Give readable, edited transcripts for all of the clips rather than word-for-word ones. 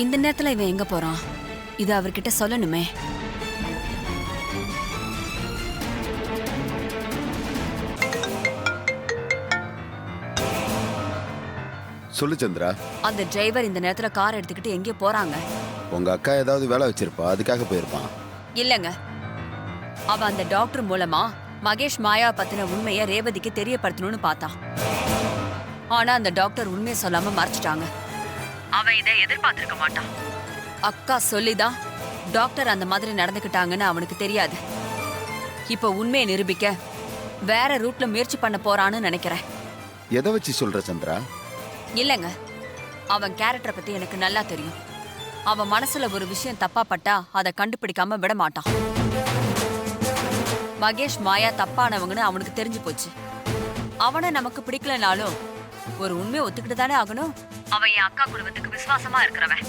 இந்த நேரத்துல இவன் எங்க போறான்? இது அவர்கிட்ட சொல்லணுமே. சொல்லு சந்திரா. அந்த டிரைவர் இந்த நேரத்துல கார் எடுத்துக்கிட்டு எங்கே போறாங்க? உங்க அக்கா ஏதாவது வேலை வச்சிருப்பா, அதுக்காக போயிருப்பான். இல்லங்க, அவ அந்த டாக்டர் மூலமா மகேஷ் மாயா பத்தின உண்மையை ரேவதிக்கு தெரியப்படுத்தணும்னு பார்த்தான். ஆனா அந்த டாக்டர் உண்மையை சொல்லாம மறைச்சிட்டாங்க. அவன் இதை எதிர்பார்த்திருக்க மாட்டான். அக்கா சொல்லிதான் டாக்டர் அந்த மாதிரி நடந்துக்கிட்டாங்கன்னு அவனுக்கு தெரியாது. இப்ப உண்மையை நிரூபிக்க வேற ரூட்ல முயற்சி பண்ண போறான்னு நினைக்கிறேன். எதை வச்சு சொல்ற சந்திரா? இல்லங்க, அவன் கேரக்டரை பத்தி எனக்கு நல்லா தெரியும். அவன் மனசுல ஒரு விஷயம் தப்பா பட்டா அதை கண்டுபிடிக்காம விட மாட்டான். மகேஷ் மாயா தப்பானவங்கன்னு அவனுக்கு தெரிஞ்சு போச்சு. அவனை நமக்கு பிடிக்கலனாலும் ஒரு உண்மையை ஒத்துக்கிட்டு தானே ஆகணும். அவன் என் அக்கா குடும்பத்துக்கு விசுவாசமா இருக்கிறவன்.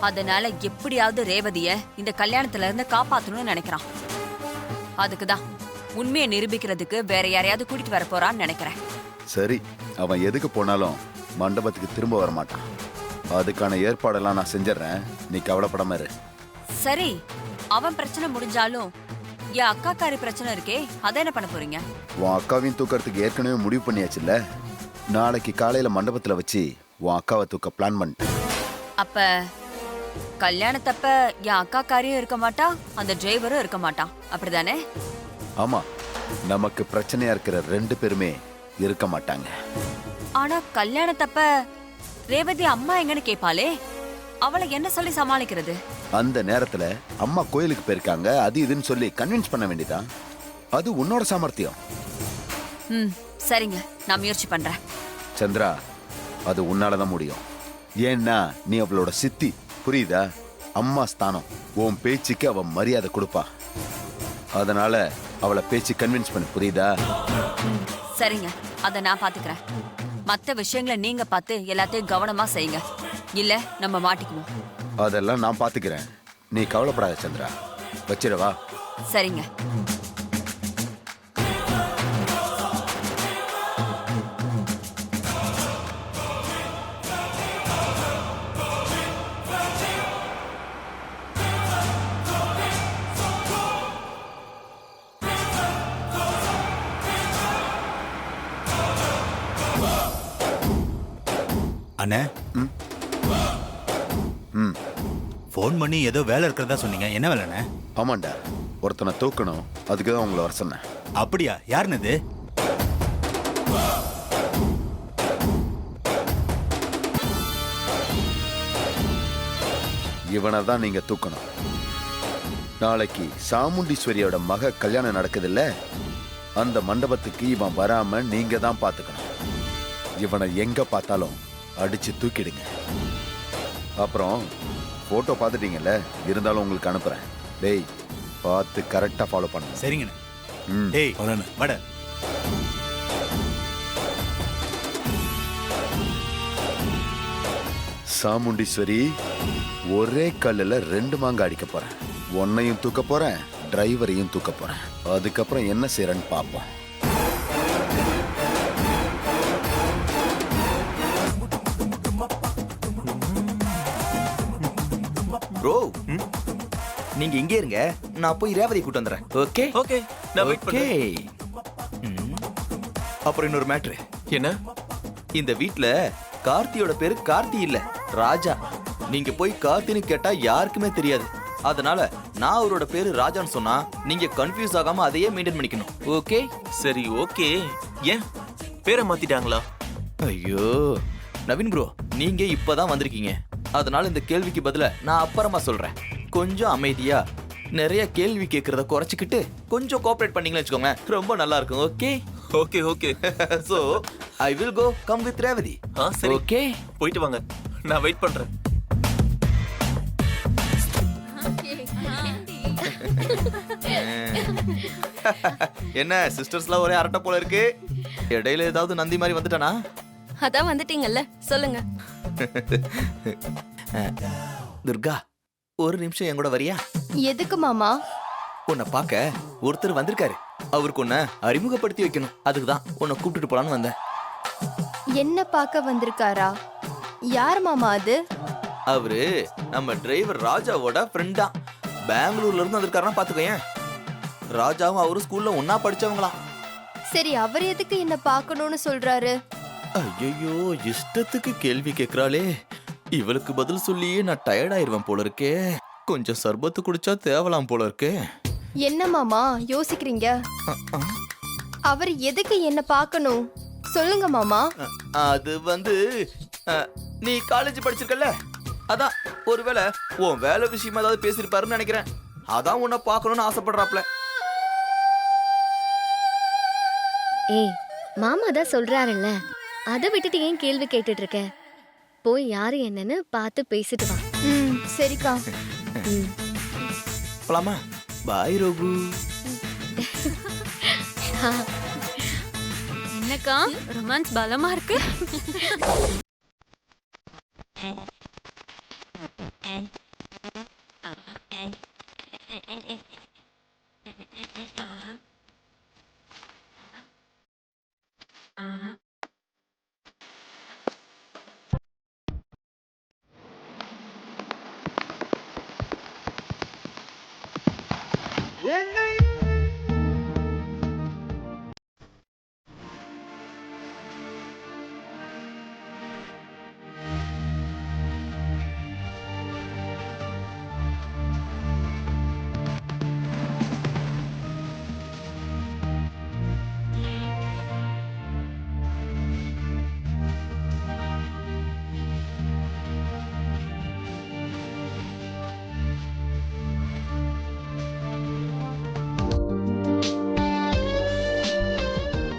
அதனால எப்படியாவது ரேவதிய இந்த கல்யாணத்துல இருந்து காப்பாத்தணும்னு நினைக்கிறான். அதுக்குதான் உண்மையை நிரூபிக்கிறதுக்கு வேற யாரையாவது கூட்டிட்டு வர போறான்னு நினைக்கிறேன். சரி, அவன் எதுக்கு போனாலும் மண்டபத்துக்கு திரும்ப வர மாட்டான். அதுக்கான ஏற்பாடெல்லாம் நான் செஞ்சிடறேன், நீ கவலைப்படாம இரு. சரி, அவன் பிரச்சனை முடிஞ்சாலும் என் அக்காக்காரி பிரச்சனை இருக்கே, அதை என்ன பண்ண போறீங்க? உன் அக்காவையும் தூக்கறதுக்கு ஏற்கனவே முடிவு பண்ணியாச்சுல்ல. நாளைக்கு காலையில மண்டபத்துல வச்சு உன் அக்காவை தூக்க பிளான் பண்ணிட்டேன். அப்ப கல்யாணத்தப்ப என் அக்காக்காரியும் இருக்க மாட்டா, அந்த டிரைவரும் இருக்க மாட்டான், அப்படிதானே? ஆமா, நமக்கு பிரச்சனையா இருக்கிற 2 பேருமே இருக்க மாட்டாங்க. ஆனா கல்யாணத்தப்ப ரேவதி அம்மா எங்கன்னு கேட்பாளே, அவளை என்ன சொல்லி சமாளிக்கிறது? அந்த நேரத்துல அம்மா கோயிலுக்கு போயிருக்காங்க, அது இதுன்னு சொல்லி கன்வின்ஸ் பண்ண வேண்டியதான். அது உன்னோட சாமர்த்தியம். சரிங்க, நான் முயற்சி பண்றேன். சந்திரா, அது உன்னாலதான் முடியும். ஏன்னா நீ அவளோட சித்தி, புரியுதா? அம்மா ஸ்தானம். உன் பேச்சுக்கு அவ மரியாதை கொடுப்பா. அதனால அவளை பேச்சு கன்வின்ஸ் பண்ணு, புரியுதா? சரிங்க, அதை நான் பாத்துக்கிறேன். மத்த விஷயங்களை நீங்க பார்த்து எல்லாத்தையும் கவனமா செய்யுங்க, இல்ல நம்ம மாட்டிக்குவோம். அதெல்லாம் நான் பாத்துக்கிறேன், நீ கவலைப்படாத சந்திரா. வச்சிடவா? சரிங்க. அண்ணே, ஃபோன் பண்ணி ஏதோ வேலை இருக்கிறதா சொன்னீங்க. என்ன வேலைண்ணே? ஆமாண்டா, ஒருத்தனை தூக்கணும், அதுக்கு தான் உங்களை வர சொன்னேன். அப்படியா? யாருன்னு இது? இவனை தான் நீங்க தூக்கணும். நாளைக்கு சாமுண்டீஸ்வரியோட மக கல்யாணம் நடக்குதுல்ல, அந்த மண்டபத்துக்கு இவன் வராம நீங்க தான் பாத்துக்கணும். இவனை எங்க பார்த்தாலும் அடிச்சு தூக்கிடுங்க. அப்புறம் போட்டோ பார்த்துட்டீங்கல்ல, இருந்தாலும் உங்களுக்கு அனுப்புறேன். டேய், பார்த்து கரெக்டா ஃபாலோ பண்ணுங்க. சரிங்கண்ணே. டேய் வட. சாமுண்டீஸ்வரி, ஒரே கல்லுல 2 மாங்க அடிக்க போறேன். உன்னையும் தூக்க போறேன், டிரைவரையும் தூக்க போறேன். அதுக்கப்புறம் என்ன செய்யறேன்னு பார்ப்போம். ப்ரோ, நீங்க இங்கே இருங்க, நான் போய் ரேவதி கூட்டு வந்துறேன். ஓகே ஓகே, நான் வெயிட் பண்றேன். அப்புறம் இன்னொரு மேட்ரு. என்ன? இந்த வீட்ல கார்த்தியோட பேரு கார்த்தி இல்ல, ராஜா. நீங்க போய் கார்த்தின்னு கேட்டா யாருக்குமே தெரியாது. அதனால நான் அவரோட பேரு ராஜான்னு சொன்னா நீங்க கன்ஃபியூஸ் ஆகாம அதையே மெயின்டைன் பண்ணிக்கணும். ஓகே? சரி, ஓகே. ஏன் பேரை மாத்திட்டாங்களா? ஐயோ நவீன் ப்ரோ, நீங்க இப்பதான் வந்திருக்கீங்க. அதனால இந்த கேள்விக்கு பதில நான் அப்புறமா சொல்றேன். கொஞ்சம் அமைதியா நிறைய கேள்வி கேட்கறத குறைச்சிக்கிட்டு கொஞ்சம் கோஆபரேட் பண்ணீங்கன்னு வச்சுக்கோங்க, ரொம்ப நல்லா இருக்கும். Okay? Okay okay. So I will go come with Revathi. சரி, ஓகே, போயிட்டு வாங்க, நான் வெயிட் பண்றேன். என்ன சிஸ்டர்ஸ்லாம் ஒரே அரட்டை போல இருக்கு. இடையில ஏதாவது நந்தி மாதிரி வந்துட்டானா? அதான் வந்துட்டீங்கல்ல, சொல்லுங்க. துர்கா, ஒரு நிமிஷம் என் கூட வரியா? எதுக்கு மாமா? உன்னை பார்க்க ஒருத்தர் வந்திருக்காரு. அவருக்கு உன்னை அறிமுகப்படுத்தி வைக்கணும். அதுக்கு தான் உன்னை கூப்பிட்டுட்டு போலான்னு வந்தேன். என்ன பார்க்க வந்திருக்காரா? யார் மாமா அது? அவரு நம்ம டிரைவர் ராஜாவோட ஃப்ரெண்டா. பெங்களூர்ல இருந்து வந்திருக்காருன்னா பாத்துக்கோயேன். ராஜாவும் அவரும் ஸ்கூல்ல ஒன்னா படிச்சவங்களாம். சரி, அவர் எதுக்கு என்ன பார்க்கணும்னு சொல்றாரு? ஐயோ, இஷ்டத்துக்கு கேள்வி கேக்குறாளே. இவளுக்கு பதில் சொல்லியே நான் டயர்ட் ஆயிருவேன் போல இருக்கே. கொஞ்சம் சர்பத்து குடிச்சா தேவலாம் போல இருக்கே. என்ன மாமா யோசிக்கிறீங்க? அவர் எதுக்கு என்ன பார்க்கணும் சொல்லுங்க மாமா. அது வந்து நீ காலேஜ் படிச்சிருக்கல, அதான் ஒருவேளை உன் வேலை விஷயமா ஏதாவது பேசிருப்பாருன்னு நினைக்கிறேன். அதான் உன்னை பார்க்கணும்னு ஆசைப்படுறாப்ல. ஏய், மாமா தான் சொல்றாருல்ல, அதை விட்டுட்டு ஏன் கேள்வி கேட்டுட்டு இருக்க? போய் யாரு என்னன்னு பார்த்து பேசிட்டு வா. சரிக்கா. போலாமா? பாய் ரோகு. என்னக்கா ரொமான்ஸ் பலமா இருக்கு?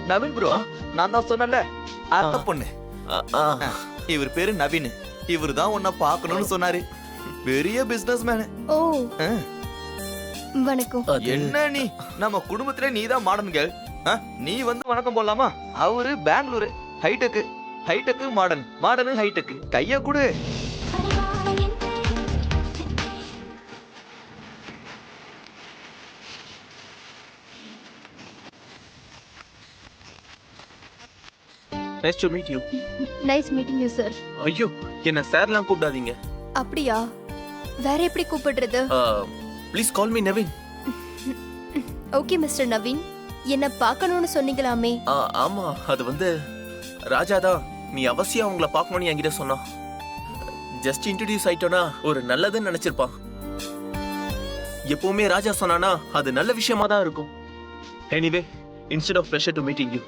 நவீன் ப்ரோ, நான் தான் சொன்னல அந்த பொண்ணு. இவர் பேரு நவீன். இவர் தான் உன்னை பார்க்கணும்னு சொன்னாரு. பெரிய பிசினஸ் மேனு. ஓ, வணக்கம். என்ன நீ நம்ம குடும்பத்திலே நீ தான் மாடர்ன் கேர்ள். நீ வந்து வணக்கம் போடலாமா? அவரு Bengaluru. Hi-tech hi-tech modern, modern hi-tech. கைய கொடு. Nice to meet you. Nice meeting you sir. ஐயோ, என்ன சார்லாம் கூப்பிடாதீங்க. அப்படியா? வேற எப்படி கூப்பிடுறது? Please call me Naveen. Okay mister Naveen, என்ன பார்க்கணும்னு சொன்னீங்களாமே. ஆமா, அது வந்து ராஜா தான் நீ அவசியம் அவங்கள பார்க்கணும்னு என்கிட்ட சொன்னான். ஜஸ்ட் இன்ட்ரோடியூஸ் ஆயிட்டோனா ஒரு நல்லதுன்னு நினைச்சிருப்பான். எப்பவுமே ராஜா சொன்னானா அது நல்ல விஷயமா தான் இருக்கும். Anyway, instead of pressure to meeting you.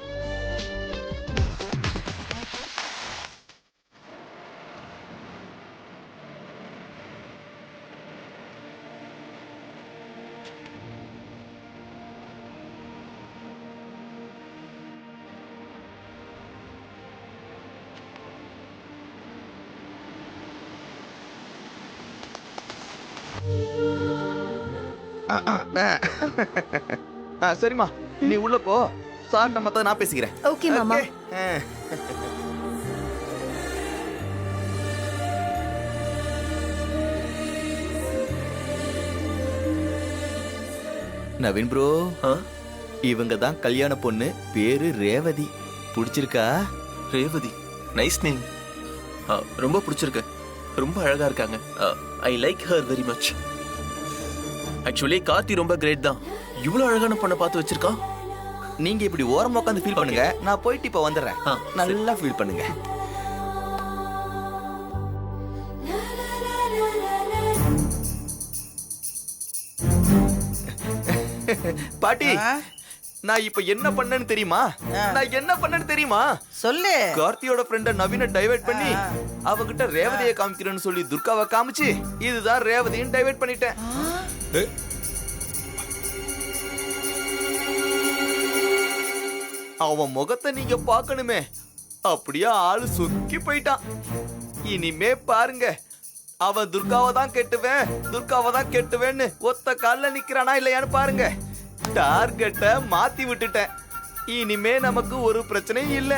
சரிம்மா, நீ உள்ள போ. சார் நம்ம நான் பேசிக்கிறேன். ஓகே மாமா. நவீன் ப்ரோ, இவங்க தான் கல்யாண பொண்ணு. பேரு ரேவதி. பிடிச்சிருக்கா? Revathi, nice name. ரொம்ப பிடிச்சிருக்கு. ரொம்ப அழகா இருக்காங்க. I like her very much. Actually Karthi ரொம்ப கிரேட் தான். இவ்வளவு அழகான பொண்ணை பார்த்து வச்சிருக்கா. நீங்க இப்படி ஓரமா உட்காந்து ஃபீல் பண்ணுங்க. நான் போயிட்டு இப்ப வந்துடுறேன். நல்லா ஃபீல் பண்ணுங்க. பாட்டி, நான் இப்ப என்ன பண்ணேன்னு தெரியுமா? நான் என்ன பண்ணேன்னு தெரியுமா? சொல்லு. கார்த்தியோட ஃப்ரெண்ட நவீன டைவர்ட் பண்ணி அவகிட்ட ரேவதியை காமிக்கிறேன்னு சொல்லி துர்காவை காமிச்சு இதுதான் ரேவதியும் டைவர்ட் பண்ணிட்டேன். அவன் முகத்தை நீங்க பார்க்கணுமே. அப்படியே ஆளு சொக்கி போயிட்டான். இனிமே பாருங்க, அவன் துர்காவை தான் கெட்டுவேன், துர்காவை தான் கெட்டுவேன்னு ஒத்த கால்ல நிக்கிறானா இல்லையான்னு பாருங்க. டார்கெட்டை மாத்தி விட்டுட்டேன். இனிமே நமக்கு ஒரு பிரச்சனையும் இல்ல.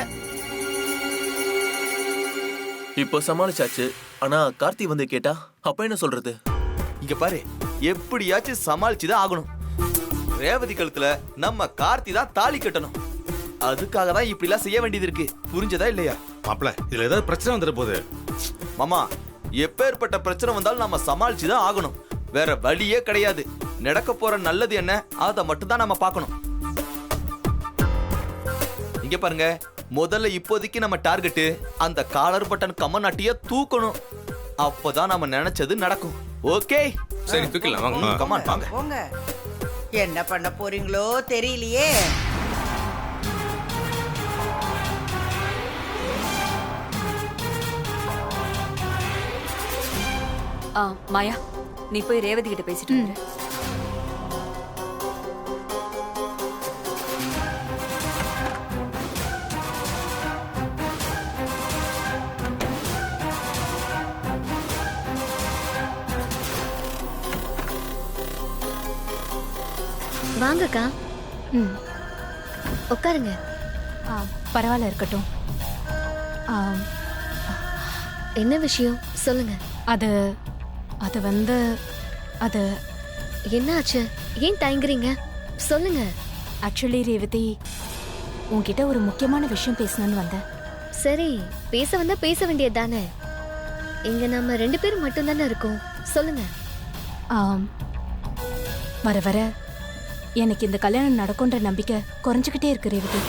இப்போ சமாளிச்சாச்சு. ஆனா கார்த்தி வந்து கேட்டா அப்ப என்ன சொல்றது? இங்க பாரு, எப்படியாச்சும் சமாளிச்சுதான் ஆகணும். ரேவதி கழுத்துல நம்ம கார்த்தி தான் தாலி கட்டணும். அதுக்காக தான் இப்படி எல்லாம் செய்ய வேண்டியது இருக்கு. புரிஞ்சதா இல்லையா? மாப்ள, இதுல ஏதாவது பிரச்சனை வந்துட போகுது. மாமா, எப்பேற்பட்ட பிரச்சனை வந்தாலும் நம்ம சமாளிச்சு தான் ஆகணும். வேற வழியே கிடையாது. நடக்க போற நல்லது என்ன அதை மட்டும் தான் நம்ம பார்க்கணும். இங்க பாருங்க, முதல்ல இப்போதைக்கு நம்ம டார்கெட் அந்த காலர் பட்டன் கம்மநாட்டிய தூக்கணும். அப்பதான் நம்ம நினைச்சது நடக்கும். ஓகே, சரி தூக்கலாம் வாங்க. கமான் வாங்க. போங்க. என்ன பண்ண போறீங்களோ தெரியலையே. மாயா, நீ போய் ரேவதி கிட்ட பேசிட்டு வந்துரு. வாங்கக்கா. உட்காருங்க. பரவாயில்ல, இருக்கட்டும். என்ன விஷயம் சொல்லுங்க. அது அது வந்து அது என்னாச்சு? ஏன் தயங்குறீங்க? சொல்லுங்க. ஆக்சுவலி ரேவதி, உன்கிட்ட ஒரு முக்கியமான விஷயம் பேசணும்னு வந்தேன். சரி, பேச வந்தா பேச வேண்டியது தானே. இங்க நம்ம 2 பேரும் மட்டும் தானே இருக்கோம். சொல்லுங்க. வர வர எனக்கு இந்த கல்யாணம் நடக்கும்ன்ற நம்பிக்கை குறைஞ்சுக்கிட்டே இருக்கு ரேவதி.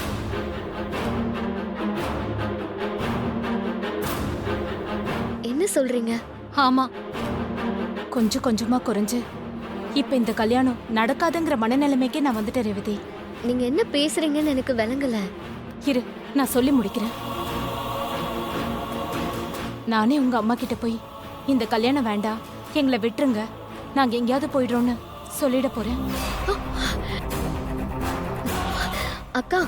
என்ன சொல்றீங்க? ஆமா, கொஞ்சம் கொஞ்சமா குறைஞ்சு இப்ப இந்த கல்யாணம் நடக்காதுங்கிற மனநிலைமைக்கே நான் வந்துட்டேன் ரேவதி. நீங்க என்ன பேசுறீங்கன்னு எனக்கு விளங்கல. இரு, நான் சொல்லி முடிக்கிறேன். நானே உங்க அம்மா கிட்ட போய் இந்த கல்யாணம் வேண்டாம், எங்களை விட்டுருங்க, நாங்க எங்கேயாவது போயிடுறோம்னு சொல்லிட போறேன். அக்கா,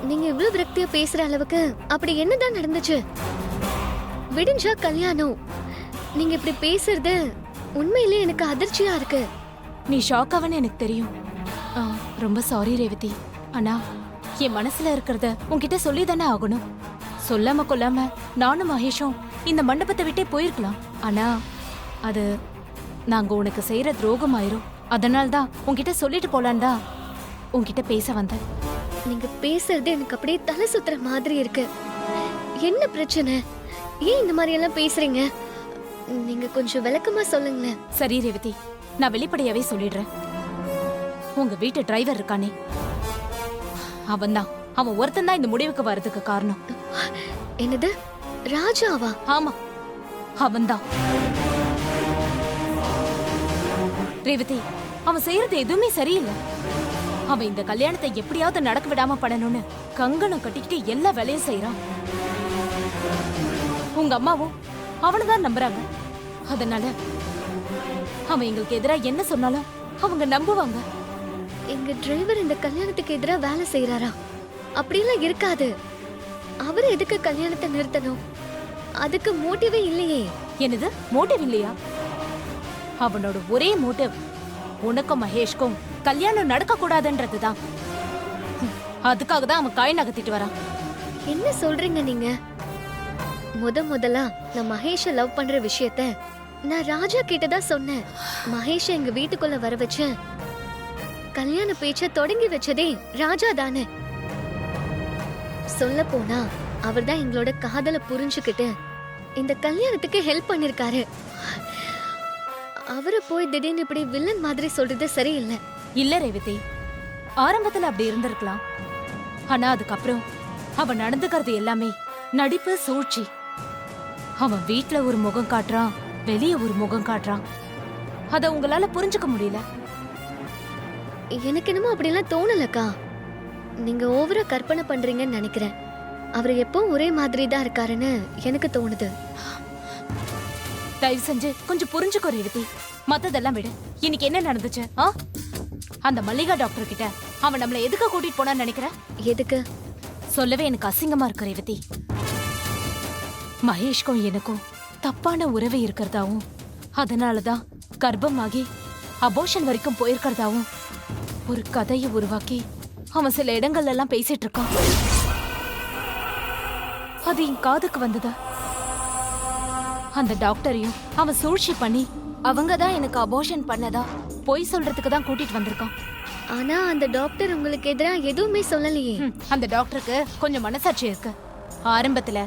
நீங்க இவ்வளவு விரக்தியா பேசுற அளவுக்கு அப்படி என்னதான் நடந்துச்சு? விடிஞ்சா கல்யாணம். நீங்க இப்படி பேசுறது உண்மையிலே எனக்கு அதிர்ச்சியா இருக்கு. நீ ஷாக் ஆவன்னு எனக்கு தெரியும். ரொம்ப சாரி ரேவதி. ஆனா என் மனசுல இருக்கிறத உன்கிட்ட சொல்லி தானே ஆகணும். சொல்லாம கொல்லாம நானும் மகேஷும் இந்த மண்டபத்தை விட்டே போயிருக்கலாம். ஆனா அது நாங்க உனக்கு செய்யற துரோகம் ஆயிரும். அதனால்தான் உன்கிட்ட சொல்லிட்டு போலான் தான் உன்கிட்ட பேச வந்தேன். நீங்க பேசுறது எனக்கு அப்படியே தலை சுத்துற மாதிரி இருக்கு. என்ன பிரச்சனை? ஏன் இந்த மாதிரி எல்லாம் பேசுறீங்க? நீங்க கொஞ்சம் விளக்கமா சொல்லுங்களேன். சரி ரேவதி, நான் வெளிப்படையாவே சொல்லிடுறேன். உங்க வீட்டு டிரைவர் இருக்கானே, அவன் ஒருத்தன் தான் இந்த முடிவுக்கு வர்றதுக்கு காரணம். என்னது? ராஜாவா? ஆமா, அவன்தான். ரேவதி, அவன் செய்யறது எதுவுமே சரியில்லை. அவன் இந்த கல்யாணத்தை எப்படியாவது நடக்க விடாம பண்ணணும்னு கங்கணம் கட்டிக்கிட்டு எல்லா வேலையும் செய்யறான். உங்க அம்மாவும் அவனதான் நம்புறாங்க. அதனால அவன் எங்களுக்கு எதிராக என்ன சொன்னாலும் அவங்க நம்புவாங்க. எங்க டிரைவர் இந்த கல்யாணத்துக்கு எதிராக வேலை செய்யறாரா? அப்படியெல்லாம் இருக்காது. அவர் எதுக்கு கல்யாணத்தை நிறுத்தணும்? அதுக்கு மோட்டிவே இல்லையே. என்னது மோட்டிவ் இல்லையா? அவனோட ஒரே மோட்டிவ் உனக்கும் மகேஷ்க்கும் கல்யாணம் நடக்க கூடாதுன்றதுதான். அதுக்காக தான் அவன் காய் நகர்த்திட்டு வரான். என்ன சொல்றீங்க நீங்க? முதலா நான் மகேஷ லவ் பண்ற விஷயத்த நான் ராஜா கிட்டதான் சொன்னேன். மகேஷ எங்க வீட்டுக்குள்ள வர வச்ச கல்யாண பேச்ச தொடங்கி வச்சதே ராஜா தானே. சொல்ல போனா அவர்தான் எங்களோட காதலை புரிஞ்சுக்கிட்டு இந்த கல்யாணத்துக்கு ஹெல்ப் பண்ணிருக்காரு. அவரை போய் திடீர்னு இப்படி வில்லன் மாதிரி சொல்றது சரியில்லை. இல்ல ரேவதி, ஆரம்பத்துல அப்படி இருந்திருக்கலாம். ஆனா அதுக்கப்புறம் அவன் நடந்துக்கிறது எல்லாமே நடிப்பு, சூழ்ச்சி. அவன் வீட்ல ஒரு முகம் காட்டுறான், வெளியே ஒரு முகம் காட்டுறான். அத உங்களால புரிஞ்சுக்க முடியல. எனக்கு என்னமோ அப்படிலாம் தோணலக்கா. நீங்க ஓவரா கற்பனை பண்றீங்கன்னு நினைக்கிறேன். அவர் எப்பவும் ஒரே மாதிரி தான் இருக்காருன்னு எனக்கு தோணுது. தயவு செஞ்சு கொஞ்சம் புரிஞ்சுக்கோ ரேவதி. மத்ததெல்லாம் விடு. இன்னைக்கு என்ன நடந்துச்சு? அந்த மல்லிகா டாக்டர் கிட்ட அவன் நம்மள எதுக்கு கூட்டிட்டு போனான்னு நினைக்கிற? எதுக்கு சொல்லவே எனக்கு அசிங்கமா இருக்கு ரேவதி. மகேஷ்க்கும் எனக்கும் தப்பான உறவு இருக்கிறதாவும், அதனாலதான் கர்ப்பமாகி அபோஷன் வரைக்கும் போயிருக்கிறதாவும் ஒரு கதையை உருவாக்கி அவன் சில இடங்கள்ல எல்லாம் பேசிட்டு இருக்கான். அது என் காதுக்கு வந்ததா? அந்த டாக்டரையும் அவன் சூழ்ச்சி பண்ணி அவங்கதான் எனக்கு அபோஷன் பண்ணதா பொய் சொல்றதுக்கு தான் கூட்டிட்டு வந்திருக்கான். ஆனா அந்த டாக்டர் உங்களுக்கு எதிராக எதுவுமே சொல்லலையே. அந்த டாக்டருக்கு கொஞ்சம் மனசாட்சி இருக்கு. ஆரம்பத்துல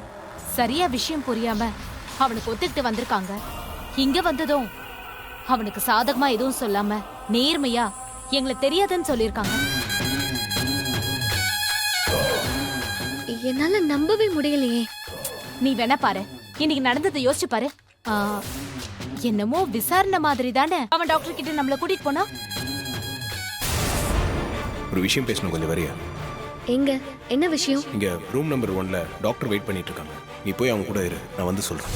சரியா விஷயம் புரியாம அவனுக்கு ஒத்துக்கிட்டு வந்திருக்காங்க. இங்க வந்ததும் அவனுக்கு சாதகமா எதுவும் சொல்லாம நேர்மையா எங்களை தெரியாதுன்னு சொல்லியிருக்காங்க. என்னால நம்பவே முடியலையே. நீ வேணா பாரு, இன்னைக்கு நடந்ததை யோசிச்சு பாரு. என்னமோ விசாரணை மாதிரி தானே அவன் டாக்டர் கிட்ட நம்மள கூட்டிட்டு போனா. ஒரு விஷயம் பேசணும், கொஞ்சம் வரியா? எங்க என்ன விஷயம்? இங்க ரூம் நம்பர் 1ல டாக்டர் வெயிட் பண்ணிட்டு இருக்காங்க. நீ போய் அவங்க கூட இரு, நான் வந்து சொல்றேன்.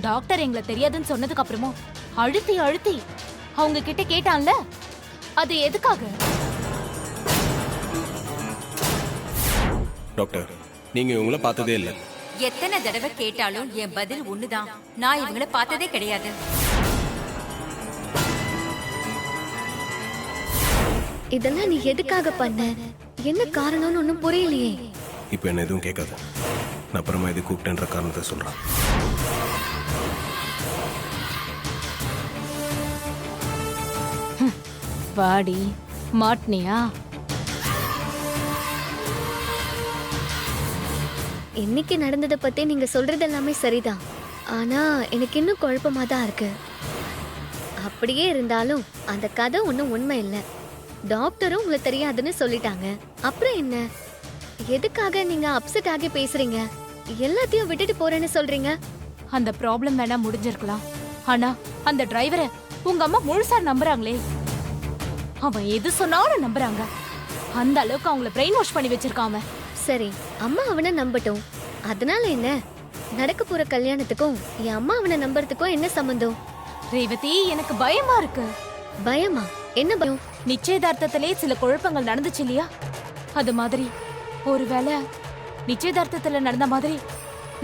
டாக்டர் எங்களை தெரியாதுன்னு சொன்னதுக்கு அப்புறமும் அழுத்தி அழுத்தி அவங்க கிட்ட கேட்டான்ல, அது எதுக்காக? டாக்டர், நீங்க இவங்கள பார்த்ததே இல்லை. எத்தனை தடவை கேட்டாலும் என் பதில் ஒண்ணுதான். நான் இவங்கள பார்த்ததே கிடையாது. இதெல்லாம் நீ எதுக்காக பண்ண? என்ன காரணம்னு ஒன்னும் புரியலையே. இப்போ என்ன எதுவும் கேட்காது. நான் அப்புறமா இது கூப்பிட்டேன்ற காரணத்தை சொல்றேன். வாடி மாட்னியா? இன்னைக்கு நடந்ததை பத்தி நீங்க சொல்றது எல்லாமே சரிதான். ஆனா எனக்கு இன்னும் குழப்பமா தான் இருக்கு. அப்படியே இருந்தாலும் அந்த கதை ஒன்றும் உண்மை இல்லை. டாக்டரும் உங்களை தெரியாதுன்னு சொல்லிட்டாங்க. அப்புறம் என்ன? எதுக்காக நீங்க அப்செட் ஆகி பேசுறீங்க? எல்லாத்தையும் விட்டுட்டு போறேன்னு சொல்றீங்க. அந்த ப்ராப்ளம் வேணா முடிஞ்சிருக்கலாம். ஆனா அந்த டிரைவரை உங்க அம்மா முழுசா நம்புறாங்களே. அவன் எது சொன்னாலும் நம்புறாங்க. அந்த அளவுக்கு அவங்கள பிரெயின் வாஷ் பண்ணி வச்சிருக்காம. சரி, அம்மா அவனை நம்பட்டும். அதனால என்ன? நடக்க போற கல்யாணத்துக்கும் என் அம்மா அவனை நம்புறதுக்கும் என்ன சம்பந்தம்? ரேவதி, எனக்கு பயமா இருக்கு. பயமா? என்ன பயம்? நிச்சயதார்த்தத்திலே சில குழப்பங்கள் நடந்துச்சு இல்லையா? அது மாதிரி ஒருவேளை நிச்சயதார்த்தத்துல நடந்த மாதிரி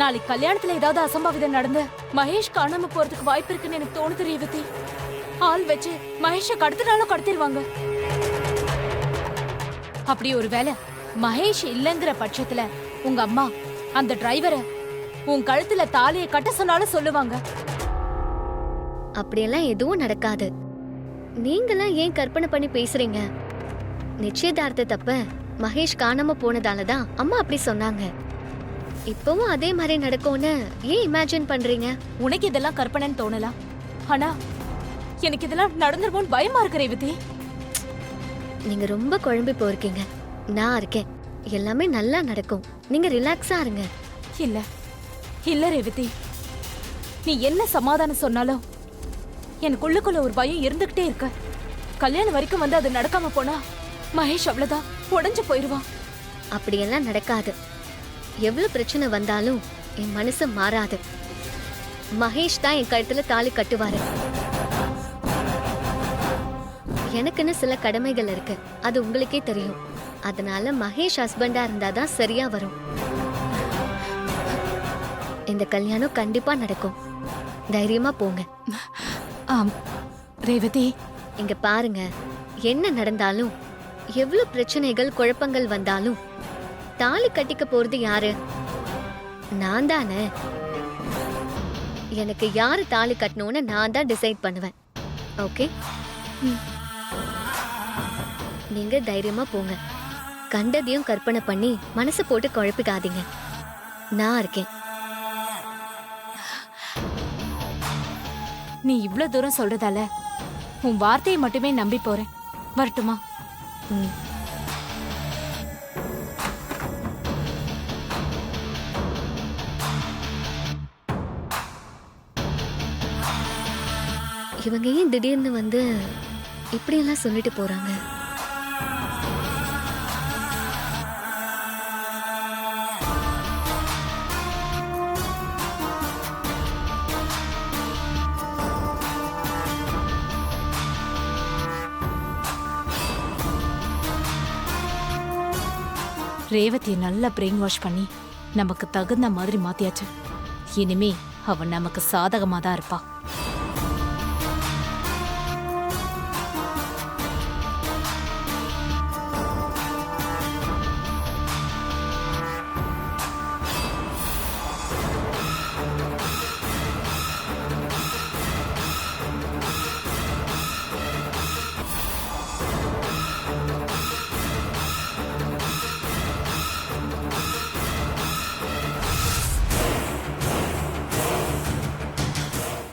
நாளைக்கு கல்யாணத்துல ஏதாவது அசம்பாவிதம் நடந்து மகேஷ் காணாம போறதுக்கு வாய்ப்பு இருக்குன்னு எனக்கு தோணுது ரேவதி. ஆள் வச்சு மகேஷ கடத்தினாலும் கடத்திடுவாங்க. அப்படி ஒருவேளை மகேஷ் இல்லங்கிற பட்சத்துல உங்க அம்மா அந்த டிரைவரை உன் கழுத்துல தாலியை கட்ட சொன்னாலும் சொல்லுவாங்க. அப்படியெல்லாம் எதுவும் நடக்காது. நீங்களாம் ஏன் கற்பனை பண்ணி பேசுறீங்க? நிச்சயதார்த்தத்தப்ப மகேஷ் காணாம போனதாலதான் அம்மா அப்படி சொன்னாங்க. இப்பவும் அதே மாதிரி நடக்கும்னு ஏன் இமேஜின் பண்றீங்க? உனக்கு இதெல்லாம் கற்பனைன்னு தோணலாம். ஆனா எனக்கு இதெல்லாம் நடந்துருமோன்னு பயமா இருக்கு ரேவதி. நீங்க ரொம்ப குழம்பி போயிருக்கீங்க. நான் இருக்கேன், எல்லாமே நல்லா நடக்கும். நீங்க ரிலாக்ஸா இருங்க. இல்ல இல்ல ரேவதி, நீ என்ன சமாதானம் சொன்னாலும் எனக்குள்ளுக்குள்ள ஒரு பயம் இருந்துகிட்டே இருக்க. கல்யாணம் வரைக்கும் வந்து அது நடக்காம போனா மகேஷ் அவ்வளவுதான் உடைஞ்சு போயிருவான். அப்படியெல்லாம் நடக்காது. எவ்வளவு பிரச்சனை வந்தாலும் என் மனசு மாறாது. மகேஷ் தான் என் கழுத்துல தாலி கட்டுவாரு. எனக்குன்னு சில கடமைகள் இருக்கு, அது உங்களுக்கே தெரியும். அதனால மகேஷ் ஹஸ்பண்டா இருந்தாதான் சரியா வரும். இந்த கல்யாணம் கண்டிப்பா நடக்கும். தைரியமா போங்க. ரேவதி, இங்க பாருங்க, என்ன நடந்தாலும் எவ்வளவு பிரச்சனைகள் குழப்பங்கள் வந்தாலும் தாலி கட்டிக்க போறது யாரு? நான் தானே. எனக்கு யாரு தாலி கட்டணும்னு நான் தான் டிசைட் பண்ணுவேன். ஓகே, நீங்க தைரியமா போங்க. கண்டதையும் கற்பனை பண்ணி மனசு போட்டு குழப்பிக்காதீங்க. நான் இருக்கேன். நீ இவ்ளோ தூரம் சொல்றதால உன் வார்த்தையை மட்டுமே நம்பி போறேன். வரட்டுமா? இவங்க ஏன் திடீர்னு வந்து இப்படியெல்லாம் சொல்லிட்டு போறாங்க? ரேவதியை நல்லா பிரெயின் வாஷ் பண்ணி நமக்கு தகுந்த மாதிரி மாத்தியாச்சு. இனிமே அவன் நமக்கு சாதகமா தான் இருப்பா.